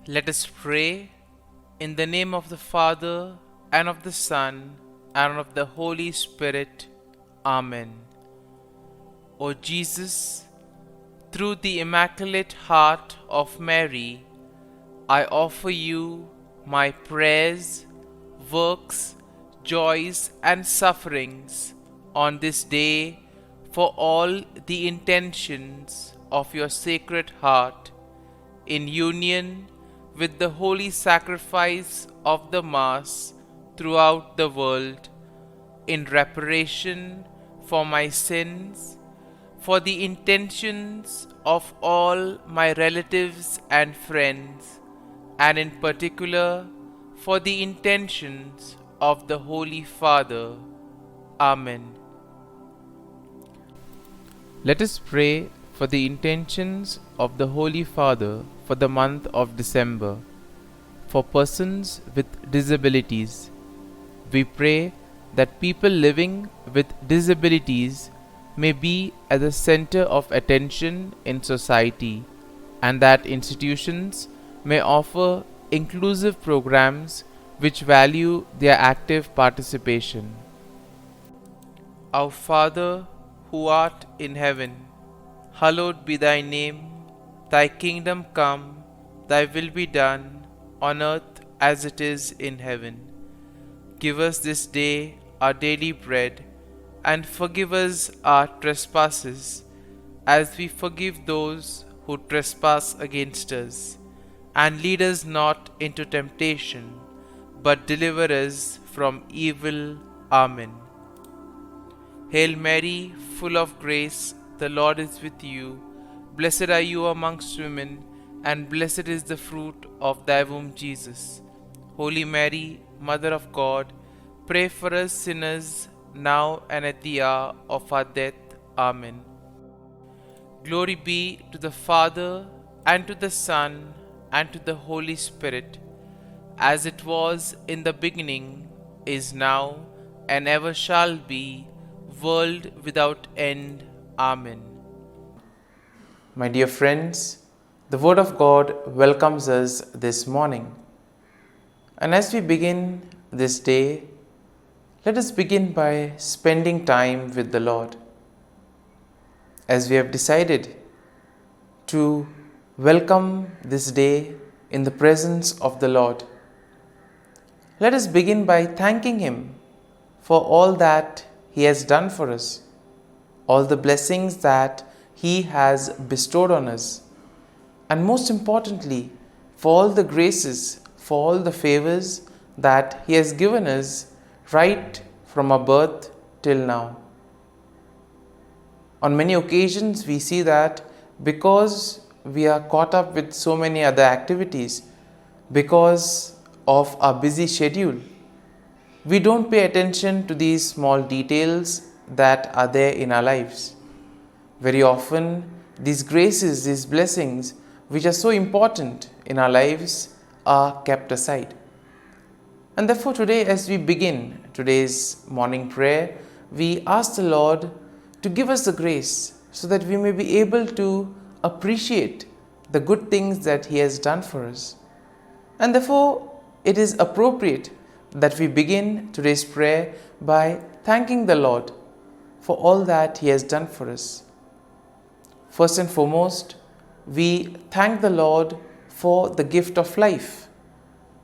Let us pray in the name of the Father, and of the Son, and of the Holy Spirit. Amen. O Jesus, through the Immaculate Heart of Mary, I offer you my prayers, works, joys, and sufferings on this day for all the intentions of your Sacred Heart, in union with the holy sacrifice of the Mass throughout the world, in reparation for my sins, for the intentions of all my relatives and friends, and in particular for the intentions of the Holy Father. Amen. Let us pray for the intentions of the Holy Father for the month of December. For persons with disabilities, we pray that people living with disabilities may be at the center of attention in society, and that institutions may offer inclusive programs which value their active participation. Our Father, who art in heaven, hallowed be thy name. Thy kingdom come, thy will be done, on earth as it is in heaven. Give us this day our daily bread, and forgive us our trespasses, as we forgive those who trespass against us. And lead us not into temptation, but deliver us from evil. Amen. Hail Mary, full of grace, the Lord is with you. Blessed are you amongst women, and blessed is the fruit of thy womb, Jesus. Holy Mary, Mother of God, pray for us sinners, now and at the hour of our death. Amen. Glory be to the Father, and to the Son, and to the Holy Spirit, as it was in the beginning, is now, and ever shall be, world without end. Amen. My dear friends, the Word of God welcomes us this morning. And as we begin this day, let us begin by spending time with the Lord. As we have decided to welcome this day in the presence of the Lord, let us begin by thanking Him for all that He has done for us, all the blessings that He has bestowed on us, and most importantly, for all the graces, for all the favors that He has given us right from our birth till now. On many occasions, we see that because we are caught up with so many other activities, because of our busy schedule, we don't pay attention to these small details that are there in our lives. Very often, these graces, these blessings, which are so important in our lives, are kept aside. And therefore today, as we begin today's morning prayer, we ask the Lord to give us the grace so that we may be able to appreciate the good things that He has done for us. And therefore, it is appropriate that we begin today's prayer by thanking the Lord for all that He has done for us. First and foremost, we thank the Lord for the gift of life,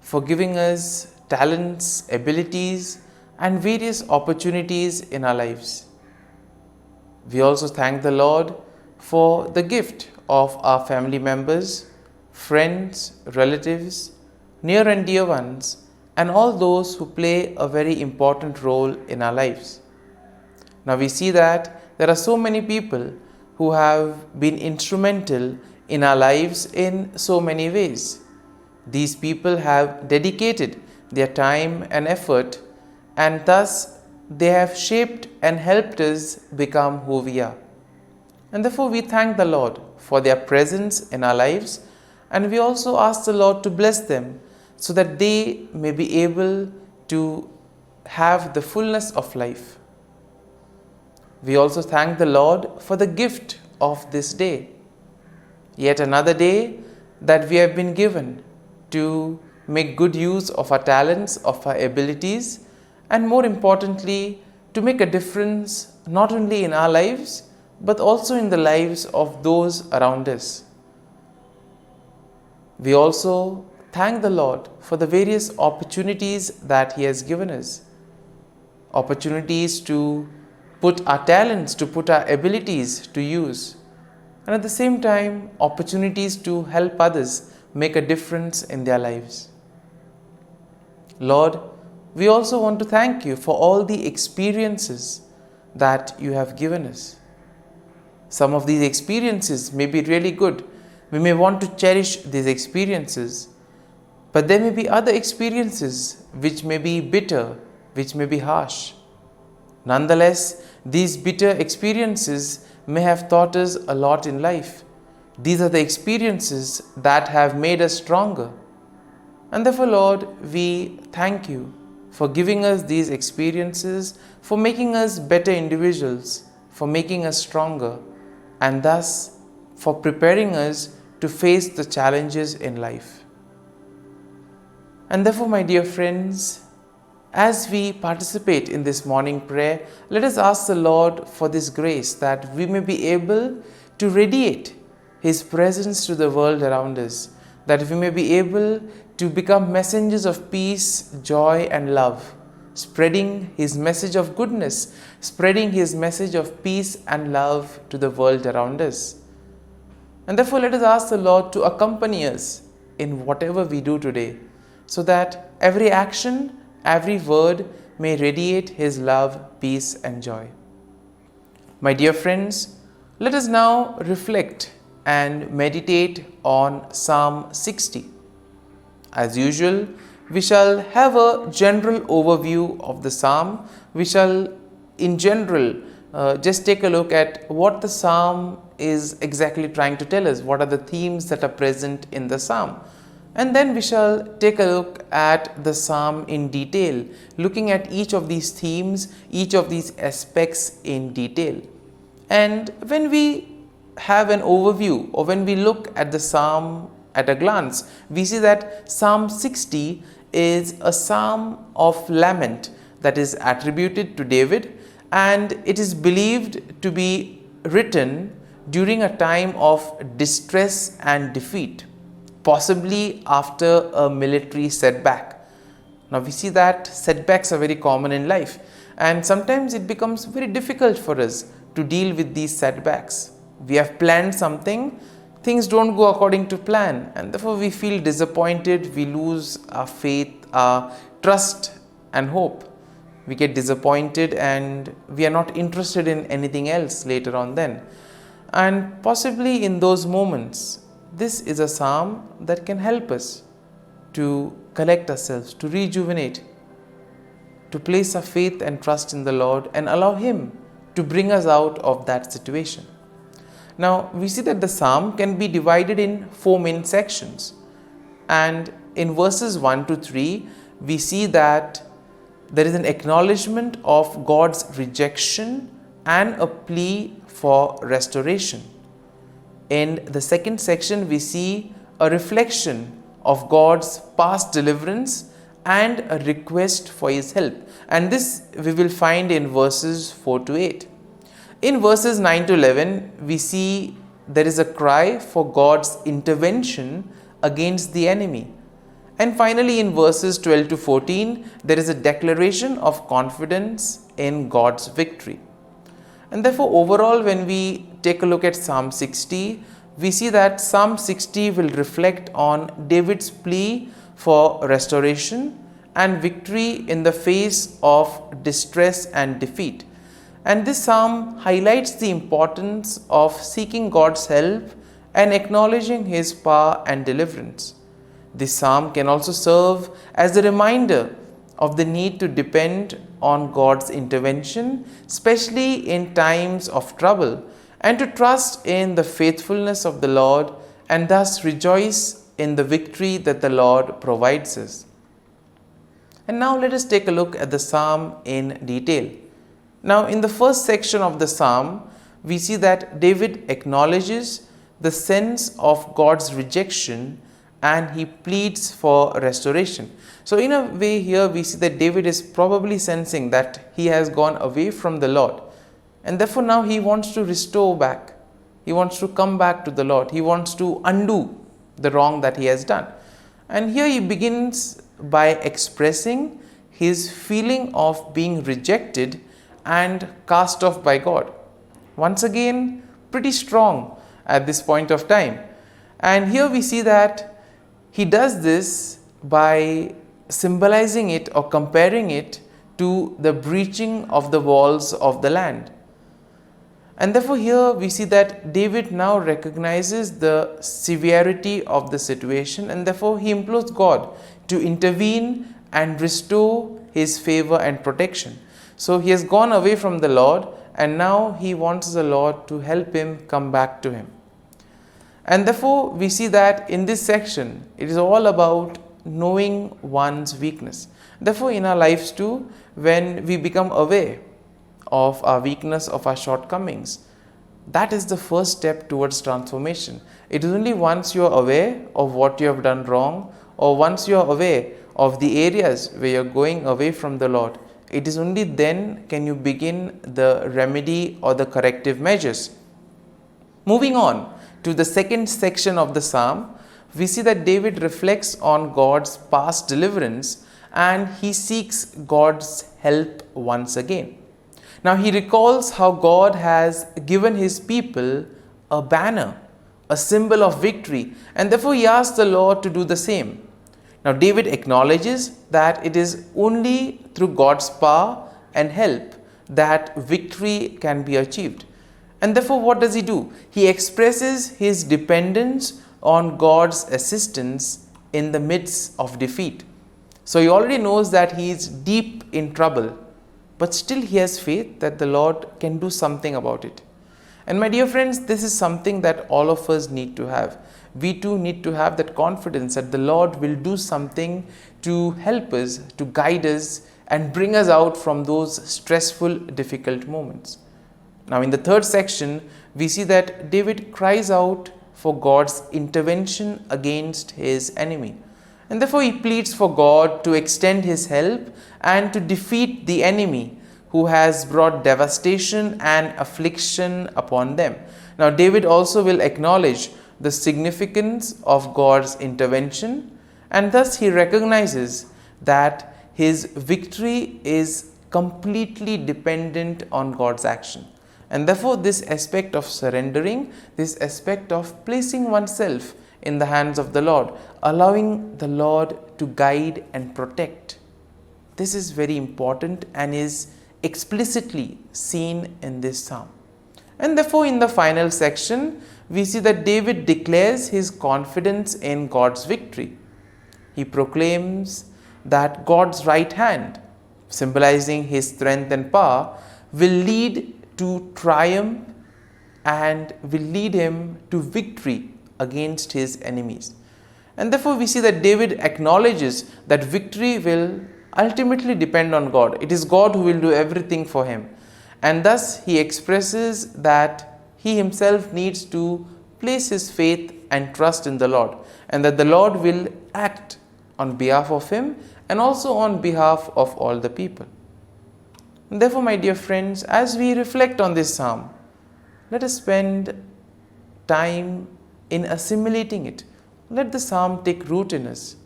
for giving us talents, abilities, and various opportunities in our lives. We also thank the Lord for the gift of our family members, friends, relatives, near and dear ones, and all those who play a very important role in our lives. Now we see that there are so many people who have been instrumental in our lives in so many ways. These people have dedicated their time and effort, and thus they have shaped and helped us become who we are. And therefore we thank the Lord for their presence in our lives, and we also ask the Lord to bless them so that they may be able to have the fullness of life. We also thank the Lord for the gift of this day, yet another day that we have been given to make good use of our talents, of our abilities, and more importantly, to make a difference not only in our lives but also in the lives of those around us. We also thank the Lord for the various opportunities that He has given us. Opportunities to put our talents, to put our abilities to use. And at the same time, opportunities to help others make a difference in their lives. Lord, we also want to thank You for all the experiences that You have given us. Some of these experiences may be really good. We may want to cherish these experiences, but there may be other experiences which may be bitter, which may be harsh. Nonetheless, these bitter experiences may have taught us a lot in life. These are the experiences that have made us stronger. And therefore, Lord, we thank You for giving us these experiences, for making us better individuals, for making us stronger, and thus for preparing us to face the challenges in life. And therefore, my dear friends, as we participate in this morning prayer, let us ask the Lord for this grace that we may be able to radiate His presence to the world around us, that we may be able to become messengers of peace, joy, and love, spreading His message of goodness, spreading His message of peace and love to the world around us. And therefore, let us ask the Lord to accompany us in whatever we do today, so that every action, every word may radiate His love, peace, and joy. My dear friends, let us now reflect and meditate on Psalm 60. As usual, we shall have a general overview of the psalm. We shall, in general, just take a look at what the psalm is exactly trying to tell us, what are the themes that are present in the psalm. And then we shall take a look at the psalm in detail, looking at each of these themes, each of these aspects in detail. And when we have an overview, or when we look at the psalm at a glance, we see that Psalm 60 is a psalm of lament that is attributed to David, and it is believed to be written during a time of distress and defeat, possibly after a military setback. Now we see that setbacks are very common in life, and sometimes it becomes very difficult for us to deal with these setbacks. We have planned something, things don't go according to plan, and therefore we feel disappointed, we lose our faith, our trust and hope. We get disappointed and we are not interested in anything else later on then. And possibly in those moments, this is a psalm that can help us to collect ourselves, to rejuvenate, to place our faith and trust in the Lord and allow Him to bring us out of that situation. Now, we see that the psalm can be divided in 4 main sections. And in verses 1 to 3, we see that there is an acknowledgement of God's rejection and a plea for restoration. In the second section, we see a reflection of God's past deliverance and a request for His help. And this we will find in verses 4 to 8. In verses 9 to 11, we see there is a cry for God's intervention against the enemy. And finally, in verses 12 to 14, there is a declaration of confidence in God's victory. And therefore, overall, when we take a look at Psalm 60, we see that Psalm 60 will reflect on David's plea for restoration and victory in the face of distress and defeat. And this psalm highlights the importance of seeking God's help and acknowledging His power and deliverance. This psalm can also serve as a reminder of the need to depend on God's intervention, especially in times of trouble, and to trust in the faithfulness of the Lord and thus rejoice in the victory that the Lord provides us. And now let us take a look at the psalm in detail. Now, in the first section of the psalm, we see that David acknowledges the sense of God's rejection and he pleads for restoration. So in a way here we see that David is probably sensing that he has gone away from the Lord, and therefore now he wants to restore back. He wants to come back to the Lord. He wants to undo the wrong that he has done. And here he begins by expressing his feeling of being rejected and cast off by God. Once again, pretty strong at this point of time. And here we see that he does this by symbolizing it or comparing it to the breaching of the walls of the land. And therefore here we see that David now recognizes the severity of the situation, and therefore he implores God to intervene and restore his favor and protection. So he has gone away from the Lord, and now he wants the Lord to help him come back to him. And therefore we see that in this section it is all about knowing one's weakness. Therefore in our lives too, when we become aware of our weakness, of our shortcomings, that is the first step towards transformation. It is only once you are aware of what you have done wrong, or once you are aware of the areas where you are going away from the Lord, it is only then can you begin the remedy or the corrective measures. Moving on to the second section of the psalm, we see that David reflects on God's past deliverance and he seeks God's help once again. Now he recalls how God has given his people a banner, a symbol of victory, and therefore he asks the Lord to do the same. Now David acknowledges that it is only through God's power and help that victory can be achieved. And therefore what does he do? He expresses his dependence on God's assistance in the midst of defeat. So he already knows that he is deep in trouble, but still he has faith that the Lord can do something about it. And my dear friends, this is something that all of us need to have. We too need to have that confidence that the Lord will do something to help us, to guide us and bring us out from those stressful, difficult moments. Now in the third section, we see that David cries out for God's intervention against his enemy. And therefore he pleads for God to extend his help and to defeat the enemy who has brought devastation and affliction upon them. Now David also will acknowledge the significance of God's intervention, and thus he recognizes that his victory is completely dependent on God's action. And therefore this aspect of surrendering, this aspect of placing oneself in the hands of the Lord, allowing the Lord to guide and protect, this is very important and is explicitly seen in this psalm. And therefore in the final section, we see that David declares his confidence in God's victory. He proclaims that God's right hand, symbolizing his strength and power, will lead to triumph and will lead him to victory against his enemies. And therefore we see that David acknowledges that victory will ultimately depend on God. It is God who will do everything for him. And thus he expresses that he himself needs to place his faith and trust in the Lord, and that the Lord will act on behalf of him and also on behalf of all the people. And therefore, my dear friends, as we reflect on this psalm, let us spend time in assimilating it. Let the psalm take root in us,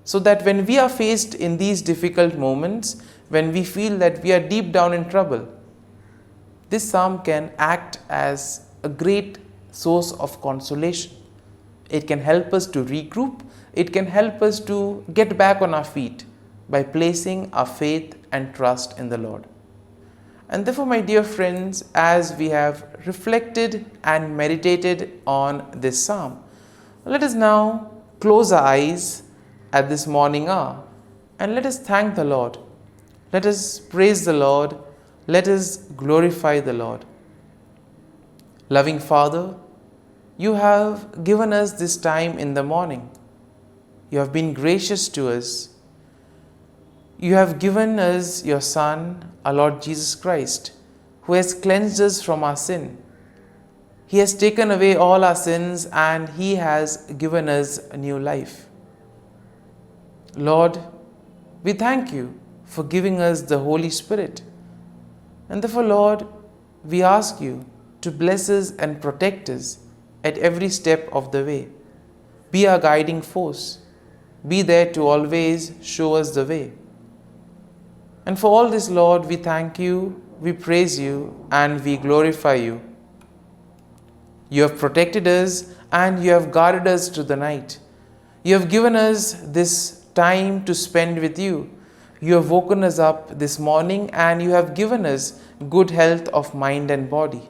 so that when we are faced in these difficult moments, when we feel that we are deep down in trouble, this psalm can act as a great source of consolation. It can help us to regroup. It can help us to get back on our feet by placing our faith and trust in the Lord. And therefore, my dear friends, as we have reflected and meditated on this psalm, let us now close our eyes at this morning hour and let us thank the Lord. Let us praise the Lord. Let us glorify the Lord. Loving Father, you have given us this time in the morning. You have been gracious to us. You have given us your Son, our Lord Jesus Christ, who has cleansed us from our sin. He has taken away all our sins and He has given us a new life. Lord, we thank you for giving us the Holy Spirit. And therefore, Lord, we ask you to bless us and protect us at every step of the way. Be our guiding force. Be there to always show us the way. And for all this, Lord, we thank you, we praise you, and we glorify you. You have protected us and you have guarded us through the night. You have given us this time to spend with you. You have woken us up this morning and you have given us good health of mind and body.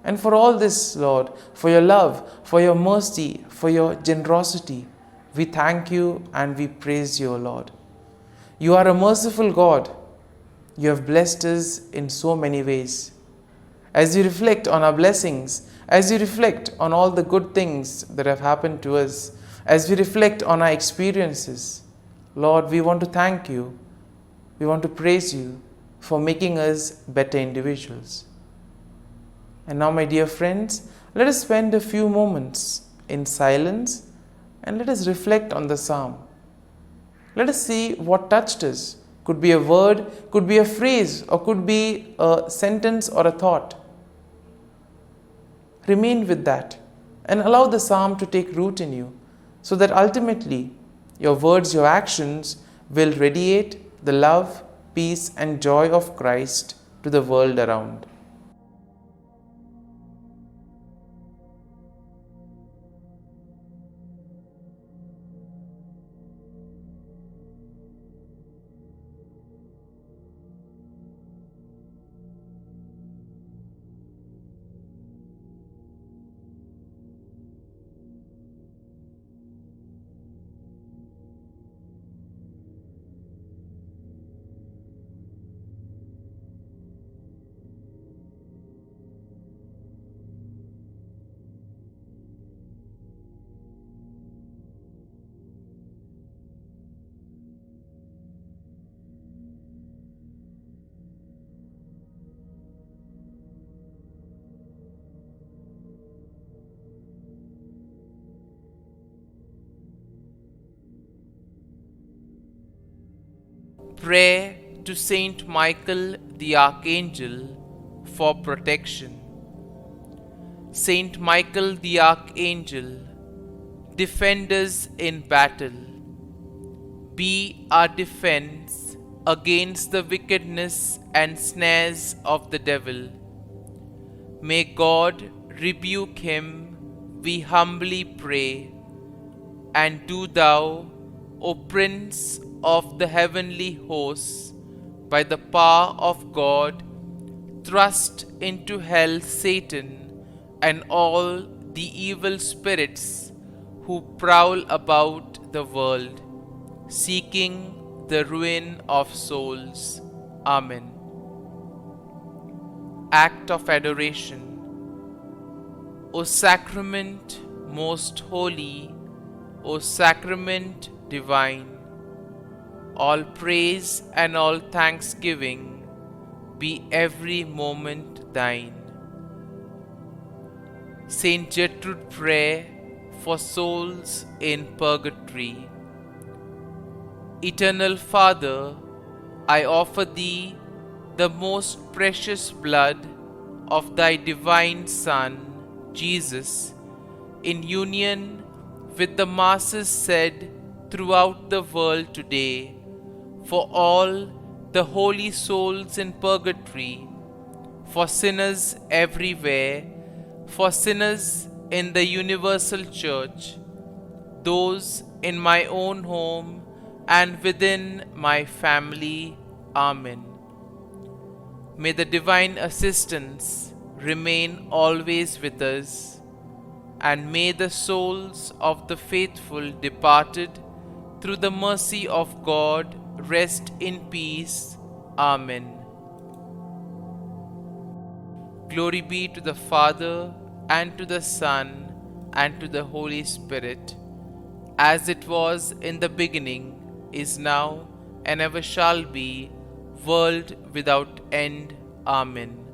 And for all this, Lord, for your love, for your mercy, for your generosity, we thank you and we praise you, O Lord. You are a merciful God. You have blessed us in so many ways. As we reflect on our blessings, as we reflect on all the good things that have happened to us, as we reflect on our experiences, Lord, we want to thank you. We want to praise you for making us better individuals. And now, my dear friends, let us spend a few moments in silence and let us reflect on the psalm. Let us see what touched us. Could be a word, could be a phrase, or could be a sentence or a thought. Remain with that and allow the psalm to take root in you so that ultimately your words, your actions will radiate the love, peace, and joy of Christ to the world around. Prayer to Saint Michael the Archangel for protection. Saint Michael the Archangel, defend us in battle. Be our defense against the wickedness and snares of the devil. May God rebuke him, we humbly pray. And do thou, O Prince of the heavenly hosts, by the power of God, thrust into hell Satan and all the evil spirits who prowl about the world, seeking the ruin of souls. Amen. Act of Adoration. O Sacrament most holy, O Sacrament divine, all praise and all thanksgiving be every moment thine. Saint Gertrude Prayer for souls in purgatory. Eternal Father, I offer Thee the most precious blood of Thy divine Son, Jesus, in union with the masses said throughout the world today, for all the holy souls in purgatory, for sinners everywhere, for sinners in the universal church, those in my own home and within my family. Amen. May the divine assistance remain always with us, and may the souls of the faithful departed through the mercy of God rest in peace. Amen. Glory be to the Father, and to the Son, and to the Holy Spirit, as it was in the beginning, is now, and ever shall be, world without end. Amen.